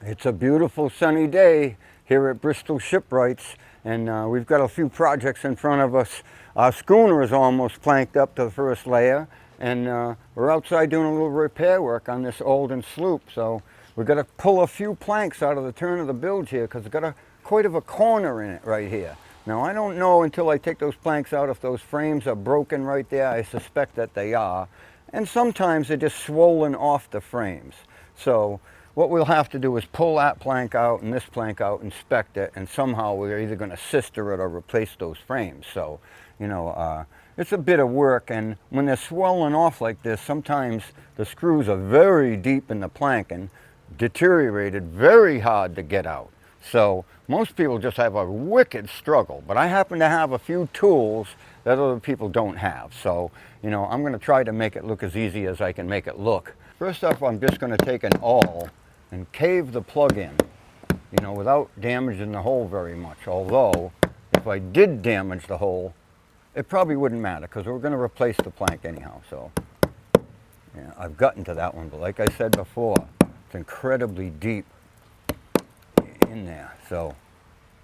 It's a beautiful sunny day here at Bristol Shipwrights, and we've got a few projects in front of us. Our schooner is almost planked up to the first layer, and we're outside doing a little repair work on this olden sloop. So we've got to pull a few planks out of the turn of the bilge here because it's got quite of a corner in it right here. Now, I don't know until I take those planks out if those frames are broken right there. I suspect that they are. And sometimes they're just swollen off the frames. So what we'll have to do is pull that plank out and this plank out, inspect it, and somehow we're either going to sister it or replace those frames. So, it's a bit of work, and when they're swollen off like this, sometimes the screws are very deep in the plank and deteriorated, very hard to get out. So most people just have a wicked struggle, but I happen to have a few tools that other people don't have. So, I'm going to try to make it look as easy as I can make it look. First off, I'm just going to take an awl and cave the plug in, without damaging the hole very much. Although, if I did damage the hole, it probably wouldn't matter because we're going to replace the plank anyhow. So, yeah, I've gotten to that one, but like I said before, it's incredibly deep in there. So,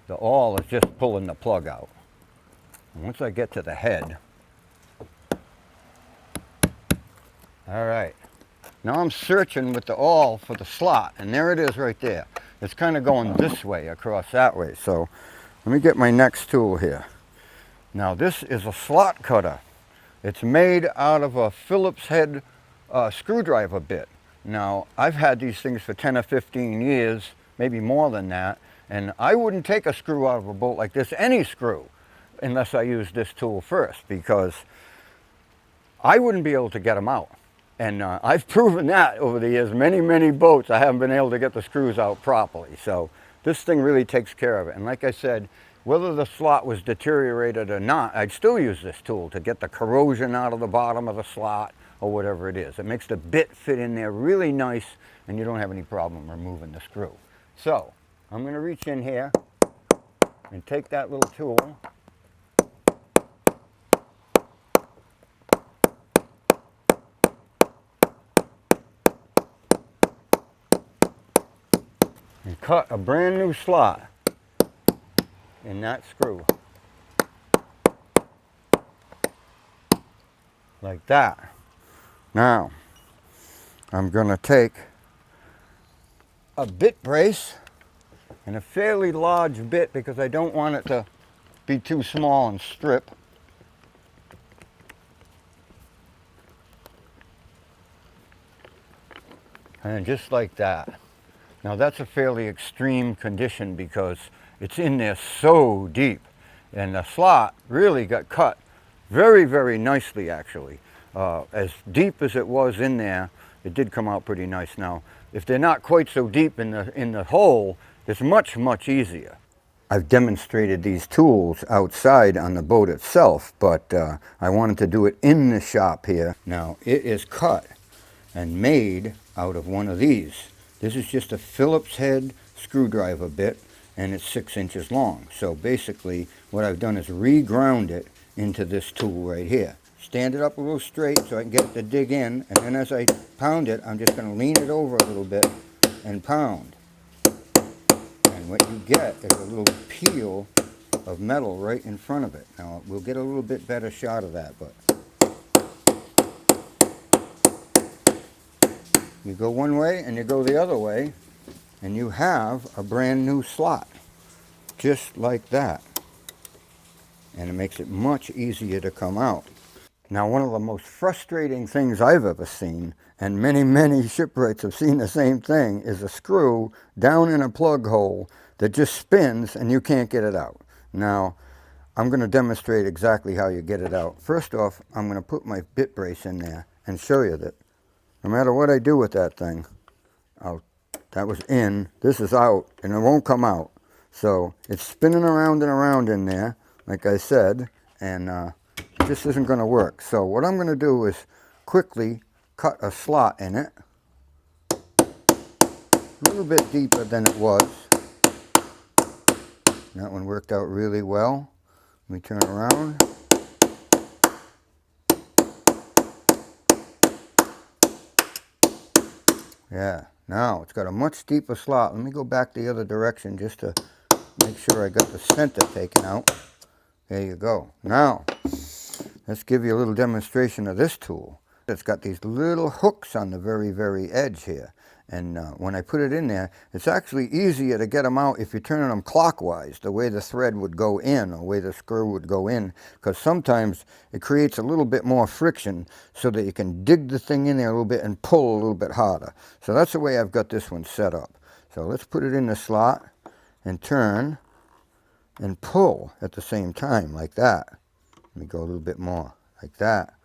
the awl is just pulling the plug out. And once I get to the head, all right. Now I'm searching with the awl for the slot, and there it is right there. It's kind of going this way across that way. So let me get my next tool here. Now this is a slot cutter. It's made out of a Phillips head screwdriver bit. Now I've had these things for 10 or 15 years, maybe more than that, and I wouldn't take a screw out of a bolt like this, any screw, unless I used this tool first, because I wouldn't be able to get them out. And I've proven that over the years. Many boats I haven't been able to get the screws out properly. So this thing really takes care of it. And like I said, whether the slot was deteriorated or not, I'd still use this tool to get the corrosion out of the bottom of the slot or whatever it is. It makes the bit fit in there really nice, and you don't have any problem removing the screw. So I'm going to reach in here and take that little tool. And cut a brand new slot in that screw. Like that. Now, I'm going to take a bit brace and a fairly large bit because I don't want it to be too small and strip. And just like that. Now that's a fairly extreme condition because it's in there so deep, and the slot really got cut very nicely actually. As deep as it was in there, it did come out pretty nice. Now if they're not quite so deep in the hole, it's much easier. I've demonstrated these tools outside on the boat itself, but I wanted to do it in the shop here. Now it is cut and made out of one of these. This is just a Phillips head screwdriver bit, and it's 6 inches long. So basically what I've done is reground it into this tool right here. Stand it up a little straight so I can get it to dig in, and then as I pound it, I'm just going to lean it over a little bit and pound. And what you get is a little peel of metal right in front of it. Now we'll get a little bit better shot of that, but you go one way and you go the other way, and you have a brand new slot, just like that. And it makes it much easier to come out. Now, one of the most frustrating things I've ever seen, and many shipwrights have seen the same thing, is a screw down in a plug hole that just spins and you can't get it out. Now, I'm going to demonstrate exactly how you get it out. First off, I'm going to put my bit brace in there and show you that no matter what I do with that thing, that was in, this is out, and it won't come out. So it's spinning around and around in there, like I said, and this isn't going to work. So what I'm going to do is quickly cut a slot in it, a little bit deeper than it was. That one worked out really well. Let me turn around. Yeah, Now it's got a much deeper slot. Let me go back the other direction just to make sure I got the center taken out. There you go. Now, let's give you a little demonstration of this tool. It's got these little hooks on the very, very edge here. And when I put it in there, it's actually easier to get them out if you're turning them clockwise, the way the thread would go in, or the way the screw would go in, because sometimes it creates a little bit more friction so that you can dig the thing in there a little bit and pull a little bit harder. So that's the way I've got this one set up. So let's put it in the slot and turn and pull at the same time, like that. Let me go a little bit more, like that.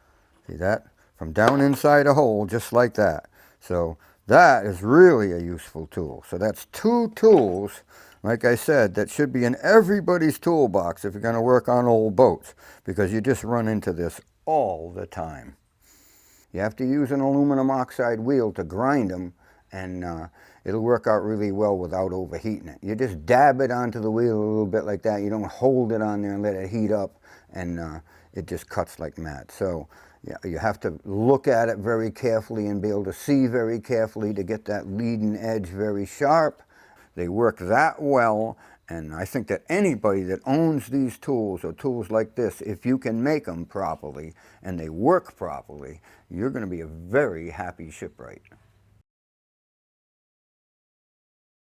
See that? From down inside a hole, just like that. So that is really a useful tool. So that's two tools, like I said, that should be in everybody's toolbox if you're going to work on old boats, because you just run into this all the time. You have to use an aluminum oxide wheel to grind them, and it'll work out really well without overheating it. You just dab it onto the wheel a little bit like that. You don't hold it on there and let it heat up, and it just cuts like mad. So yeah, you have to look at it very carefully and be able to see very carefully to get that leading edge very sharp. They work that well, and I think that anybody that owns these tools, or tools like this, if you can make them properly and they work properly, you're going to be a very happy shipwright.